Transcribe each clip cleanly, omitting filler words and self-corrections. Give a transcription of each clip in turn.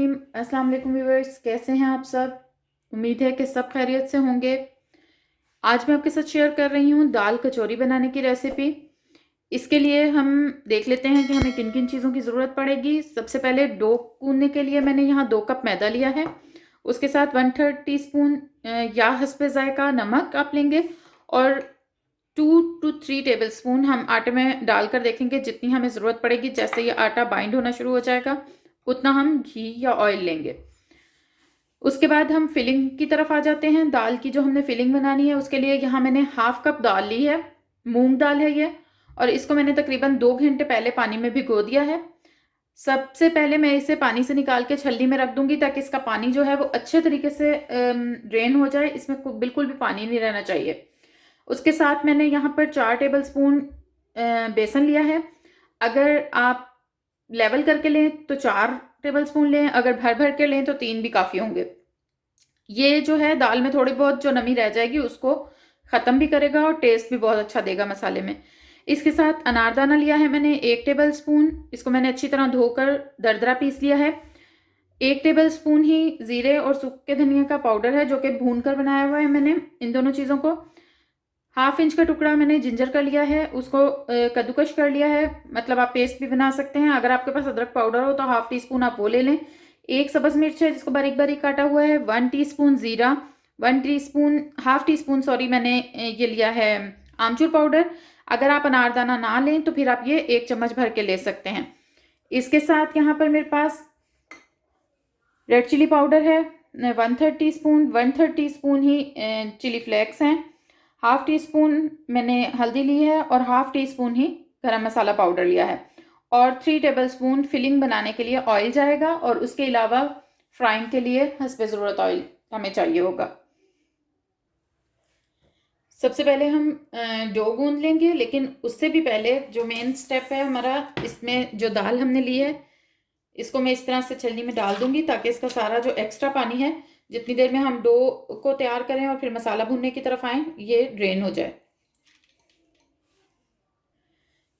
रहीम। अस्सलाम वालेकुम व्यूअर्स, कैसे हैं आप सब? उम्मीद है कि सब खैरियत से होंगे। आज मैं आपके साथ शेयर कर रही हूँ दाल कचौरी बनाने की रेसिपी। इसके लिए हम देख लेते हैं कि हमें किन किन चीज़ों की ज़रूरत पड़ेगी। सबसे पहले डो गूंदने के लिए मैंने यहाँ 2 कप मैदा लिया है। उसके साथ 1/3 टीस्पून या हस्बे ज़ायका नमक आप लेंगे और 2 to 3 टेबल स्पून हम आटे में डालकर देखेंगे जितनी हमें ज़रूरत पड़ेगी। जैसे ये आटा बाइंड होना शुरू हो जाएगा उतना हम घी या ऑयल लेंगे। उसके बाद हम फिलिंग की तरफ आ जाते हैं। दाल की जो हमने फिलिंग बनानी है उसके लिए यहाँ मैंने हाफ कप दाल ली है, मूंग दाल है ये, और इसको मैंने तकरीबन 2 घंटे पहले पानी में भिगो दिया है। सबसे पहले मैं इसे पानी से निकाल के छलनी में रख दूंगी ताकि इसका पानी जो है वो अच्छे तरीके से ड्रेन हो जाए। इसमें बिल्कुल भी पानी नहीं रहना चाहिए। उसके साथ मैंने यहाँ पर 4 टेबल स्पून बेसन लिया है। अगर आप लेवल करके लें तो 4 टेबल स्पून लें, अगर भर भर के लें तो 3 भी काफ़ी होंगे। ये जो है दाल में थोड़ी बहुत जो नमी रह जाएगी उसको ख़त्म भी करेगा और टेस्ट भी बहुत अच्छा देगा मसाले में। इसके साथ अनारदाना लिया है मैंने 1 टेबल स्पून। इसको मैंने अच्छी तरह धोकर दरदरा पीस लिया है। 1 टेबल स्पून ही ज़ीरे और सूखे धनिया का पाउडर है जो कि भून कर बनाया हुआ है मैंने इन दोनों चीज़ों को। 1/2 इंच का टुकड़ा मैंने जिंजर का लिया है, उसको कद्दूकश कर लिया है। मतलब आप पेस्ट भी बना सकते हैं। अगर आपके पास अदरक पाउडर हो तो 1/2 टीस्पून आप वो ले लें। 1 सब्ज़ मिर्च है जिसको बारीक बारीक काटा हुआ है। 1 टीस्पून ज़ीरा, 1 टीस्पून 1/2 टीस्पून सॉरी मैंने ये लिया है आमचूर पाउडर। अगर आप अनारदाना ना लें तो फिर आप ये 1 चम्मच भर के ले सकते हैं। इसके साथ यहाँ पर मेरे पास रेड चिली पाउडर है 1/3 टीस्पून, 1/3 टीस्पून ही चिली फ्लेक्स हैं, 1/2 टीस्पून मैंने हल्दी ली है और 1/2 टीस्पून ही गरम मसाला पाउडर लिया है और 3 टेबल स्पून फिलिंग बनाने के लिए ऑयल जाएगा और उसके अलावा फ्राइंग के लिए हस्बे ज़रूरत ऑयल हमें चाहिए होगा। सबसे पहले हम डो गूंद लेंगे, लेकिन उससे भी पहले जो मेन स्टेप है हमारा, इसमें जो दाल हमने ली है इसको मैं इस तरह से छलनी में डाल दूंगी ताकि इसका सारा जो एक्स्ट्रा पानी है जितनी देर में हम डो को तैयार करें और फिर मसाला भूनने की तरफ आए ये ड्रेन हो जाए।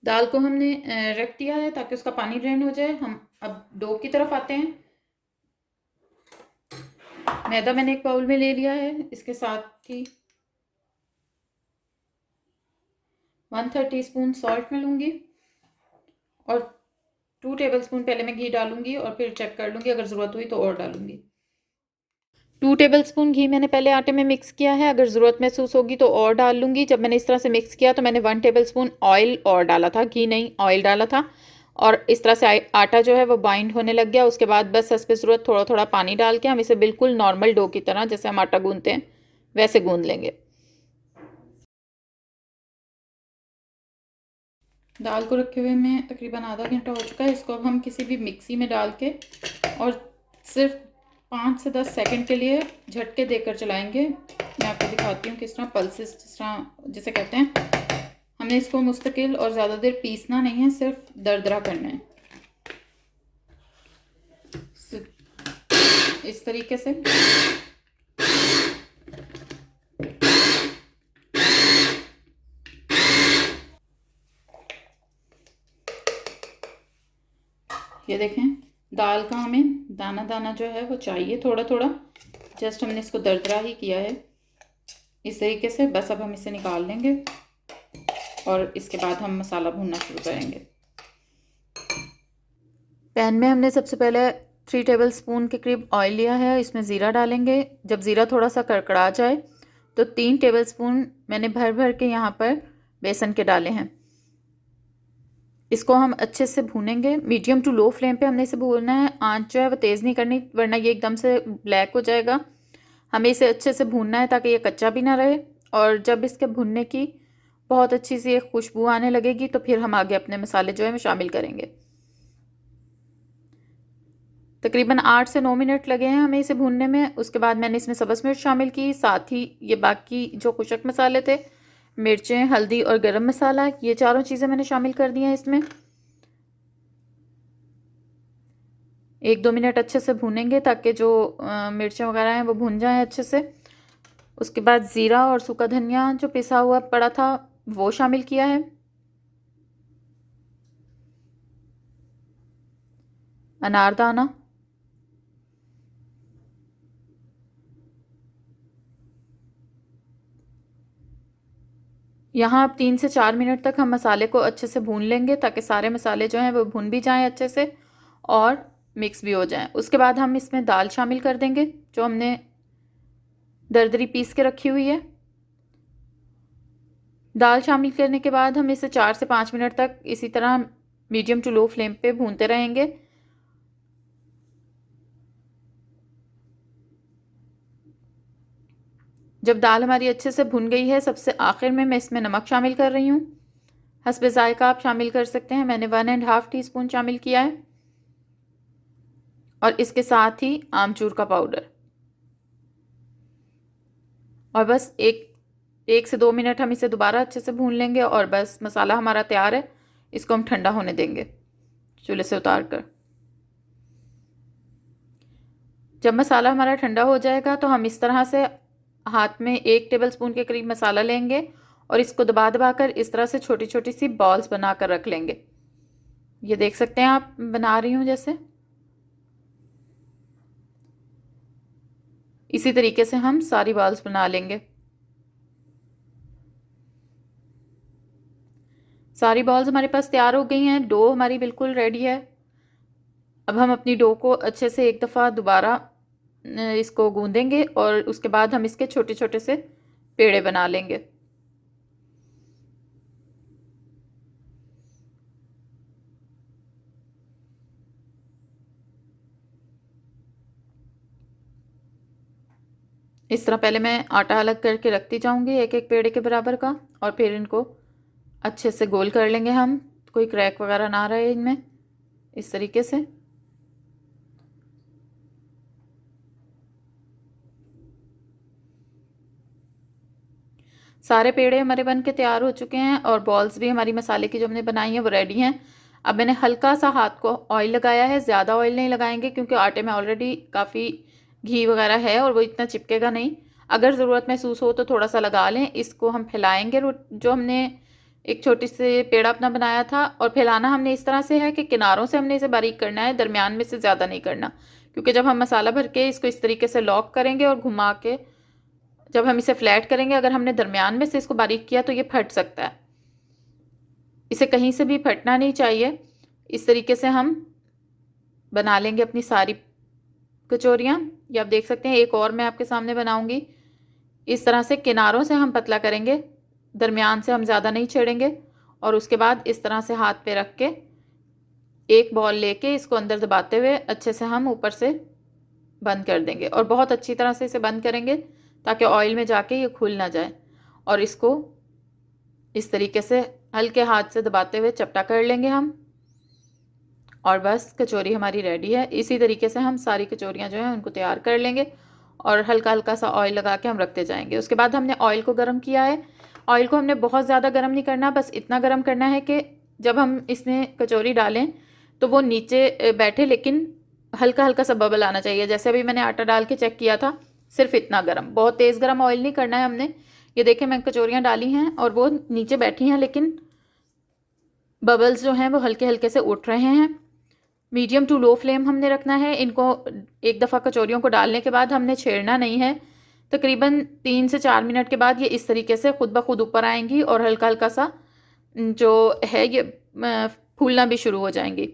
दाल को हमने रख दिया है ताकि उसका पानी ड्रेन हो जाए। हम अब डो की तरफ आते हैं। मैदा मैंने एक बाउल में ले लिया है। इसके साथ ही 1/3 टीस्पून सॉल्ट मैं लूँगी और 2 टेबल स्पून पहले मैं घी डालूंगी और फिर चेक कर लूँगी, अगर ज़रूरत हुई तो और डालूंगी। 2 टेबल स्पून घी मैंने पहले आटे में मिक्स किया है। अगर ज़रूरत महसूस होगी तो और डाल लूँगी। जब मैंने इस तरह से मिक्स किया तो मैंने 1 टेबल स्पून ऑयल और डाला था, घी नहीं ऑयल डाला था, और इस तरह से आटा जो है वो बाइंड होने लग गया। उसके बाद बस इस पर ज़रूरत थोड़ा थोड़ा पानी डाल के हम इसे बिल्कुल नॉर्मल डो की तरह जैसे हम आटा गूंदते हैं वैसे गूंद लेंगे। दाल को रखे हुए में तकरीबन आधा घंटा हो चुका है। इसको अब हम किसी भी मिक्सी में डाल के और सिर्फ 5 से 10 सेकंड के लिए झटके देकर चलाएंगे। मैं आपको दिखाती हूँ किस तरह पल्सेस जिस तरह जिसे कहते हैं। हमने इसको मुस्तकिल और ज़्यादा देर पीसना नहीं है, सिर्फ दरदरा करना है इस तरीके से। ये देखें दाल का हमें दाना दाना जो है वो चाहिए थोड़ा थोड़ा। जस्ट हमने इसको दरदरा ही किया है इस तरीके से। बस अब हम इसे निकाल लेंगे और इसके बाद हम मसाला भूनना शुरू करेंगे। पैन में हमने सबसे पहले 3 टेबल स्पून के करीब ऑयल लिया है। इसमें ज़ीरा डालेंगे। जब ज़ीरा थोड़ा सा कड़कड़ा जाए तो 3 टेबल स्पून मैंने भर भर के यहाँ पर बेसन के डाले हैं। इसको हम अच्छे से भूनेंगे। मीडियम टू लो फ्लेम पे हमने इसे भूनना है। आंच जो है वो तेज़ नहीं करनी वरना ये एकदम से ब्लैक हो जाएगा। हमें इसे अच्छे से भूनना है ताकि ये कच्चा भी ना रहे। और जब इसके भुनने की बहुत अच्छी सी एक खुशबू आने लगेगी तो फिर हम आगे अपने मसाले जो है वो शामिल करेंगे। तकरीबन 8 से 9 मिनट लगे हैं हमें इसे भूनने में। उसके बाद मैंने इसमें सब्ज़ मिर्च शामिल की, साथ ही ये बाकी जो खुशक मसाले थे, मिर्चें, हल्दी और गरम मसाला, ये चारों चीज़ें मैंने शामिल कर दी हैं इसमें। 1-2 मिनट अच्छे से भूनेंगे ताकि जो मिर्चें वगैरह हैं वो भून जाएं अच्छे से। उसके बाद ज़ीरा और सूखा धनिया जो पिसा हुआ पड़ा था वो शामिल किया है। अनारदाना, यहाँ अब 3 से 4 मिनट तक हम मसाले को अच्छे से भून लेंगे ताकि सारे मसाले जो हैं वो भून भी जाएं अच्छे से और मिक्स भी हो जाएं। उसके बाद हम इसमें दाल शामिल कर देंगे जो हमने दरदरी पीस के रखी हुई है। दाल शामिल करने के बाद हम इसे 4 से 5 मिनट तक इसी तरह मीडियम टू लो फ्लेम पे भूनते रहेंगे। जब दाल हमारी अच्छे से भुन गई है, सबसे आखिर में मैं इसमें नमक शामिल कर रही हूँ। हस्बे ज़ायका आप शामिल कर सकते हैं, मैंने 1.5 टीस्पून शामिल किया है। और इसके साथ ही आमचूर का पाउडर। और बस एक से 2 मिनट हम इसे दोबारा अच्छे से भून लेंगे और बस मसाला हमारा तैयार है। इसको हम ठंडा होने देंगे चूल्हे से उतार कर। जब मसाला हमारा ठंडा हो जाएगा तो हम इस तरह से हाथ में 1 टेबलस्पून के करीब मसाला लेंगे और इसको दबा दबा कर इस तरह से छोटी छोटी सी बॉल्स बना कर रख लेंगे। ये देख सकते हैं आप, बना रही हूँ जैसे। इसी तरीके से हम सारी बॉल्स बना लेंगे। सारी बॉल्स हमारे पास तैयार हो गई हैं। डो हमारी बिल्कुल रेडी है। अब हम अपनी डो को अच्छे से एक दफ़ा दोबारा इसको गूंदेंगे और उसके बाद हम इसके छोटे छोटे से पेड़े बना लेंगे। इस तरह पहले मैं आटा अलग करके रखती जाऊंगी एक एक पेड़े के बराबर का, और फिर इनको अच्छे से गोल कर लेंगे हम, कोई क्रैक वगैरह ना रहे इनमें। इस तरीके से सारे पेड़े हमारे बन के तैयार हो चुके हैं और बॉल्स भी हमारी मसाले की जो हमने बनाई है वो रेडी हैं। अब मैंने हल्का सा हाथ को ऑयल लगाया है, ज़्यादा ऑयल नहीं लगाएंगे क्योंकि आटे में ऑलरेडी काफ़ी घी वगैरह है और वो इतना चिपकेगा नहीं। अगर ज़रूरत महसूस हो तो थोड़ा सा लगा लें। इसको हम फैलाएंगे, जो हमने एक छोटी से पेड़ा अपना बनाया था, और फैलाना हमने इस तरह से है कि किनारों से हमने इसे बारीक करना है, दरमियान में से ज़्यादा नहीं करना, क्योंकि जब हम मसाला भर के इसको इस तरीके से लॉक करेंगे और घुमा के जब हम इसे फ्लैट करेंगे, अगर हमने दरमियान में से इसको बारीक किया तो ये फट सकता है। इसे कहीं से भी फटना नहीं चाहिए। इस तरीके से हम बना लेंगे अपनी सारी कचौरियाँ। ये आप देख सकते हैं, एक और मैं आपके सामने बनाऊंगी। इस तरह से किनारों से हम पतला करेंगे, दरमियान से हम ज़्यादा नहीं छेड़ेंगे, और उसके बाद इस तरह से हाथ पे रख के एक बॉल लेके इसको अंदर दबाते हुए अच्छे से हम ऊपर से बंद कर देंगे, और बहुत अच्छी तरह से इसे बंद करेंगे ताकि ऑयल में जाके ये खुल ना जाए। और इसको इस तरीके से हल्के हाथ से दबाते हुए चपटा कर लेंगे हम, और बस कचौरी हमारी रेडी है। इसी तरीके से हम सारी कचौरियाँ जो हैं उनको तैयार कर लेंगे और हल्का हल्का सा ऑयल लगा के हम रखते जाएंगे। उसके बाद हमने ऑयल को गर्म किया है। ऑयल को हमने बहुत ज़्यादा गर्म नहीं करना, बस इतना गर्म करना है कि जब हम इसमें कचौरी डालें तो वो नीचे बैठे, लेकिन हल्का हल्का सा बबल आना चाहिए। जैसे अभी मैंने आटा डाल के चेक किया था, सिर्फ इतना गर्म, बहुत तेज़ गर्म ऑयल नहीं करना है हमने। ये देखें, मैं कचौरियाँ डाली हैं और वो नीचे बैठी हैं, लेकिन बबल्स जो हैं वो हल्के हल्के से उठ रहे हैं। मीडियम टू लो फ्लेम हमने रखना है इनको। एक दफ़ा कचौरियों को डालने के बाद हमने छेड़ना नहीं है। तकरीबन 3 से 4 मिनट के बाद ये इस तरीके से खुद ब खुद ऊपर आएंगी और हल्का हल्का सा जो है ये फूलना भी शुरू हो जाएंगी।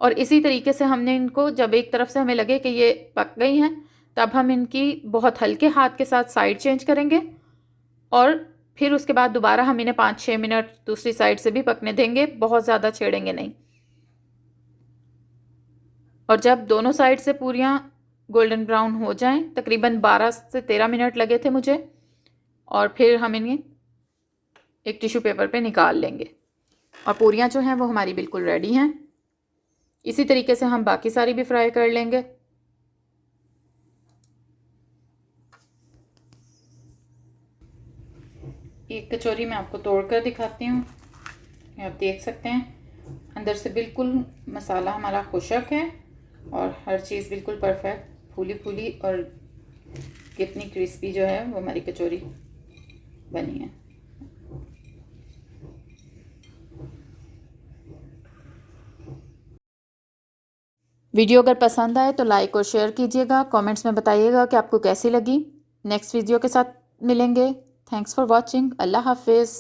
और इसी तरीके से हमने इनको, जब एक तरफ से हमें लगे कि ये पक गई हैं, तब हम इनकी बहुत हल्के हाथ के साथ साइड चेंज करेंगे और फिर उसके बाद दोबारा हम इन्हें 5-6 मिनट दूसरी साइड से भी पकने देंगे, बहुत ज़्यादा छेड़ेंगे नहीं। और जब दोनों साइड से पूरियाँ गोल्डन ब्राउन हो जाएं, तकरीबन 12 से 13 मिनट लगे थे मुझे, और फिर हम इन्हें एक टिश्यू पेपर पे निकाल लेंगे। और पूरियाँ जो हैं वो हमारी बिल्कुल रेडी हैं। इसी तरीके से हम बाकी सारी भी फ्राई कर लेंगे। एक कचौरी मैं आपको तोड़कर दिखाती हूँ, आप देख सकते हैं अंदर से बिल्कुल मसाला हमारा खुशक है और हर चीज़ बिल्कुल परफेक्ट फूली फूली, और कितनी क्रिस्पी जो है वो हमारी कचौरी बनी है। वीडियो अगर पसंद आए तो लाइक और शेयर कीजिएगा, कमेंट्स में बताइएगा कि आपको कैसी लगी। नेक्स्ट वीडियो के साथ मिलेंगे। Thanks for watching. अल्लाह हाफिज़।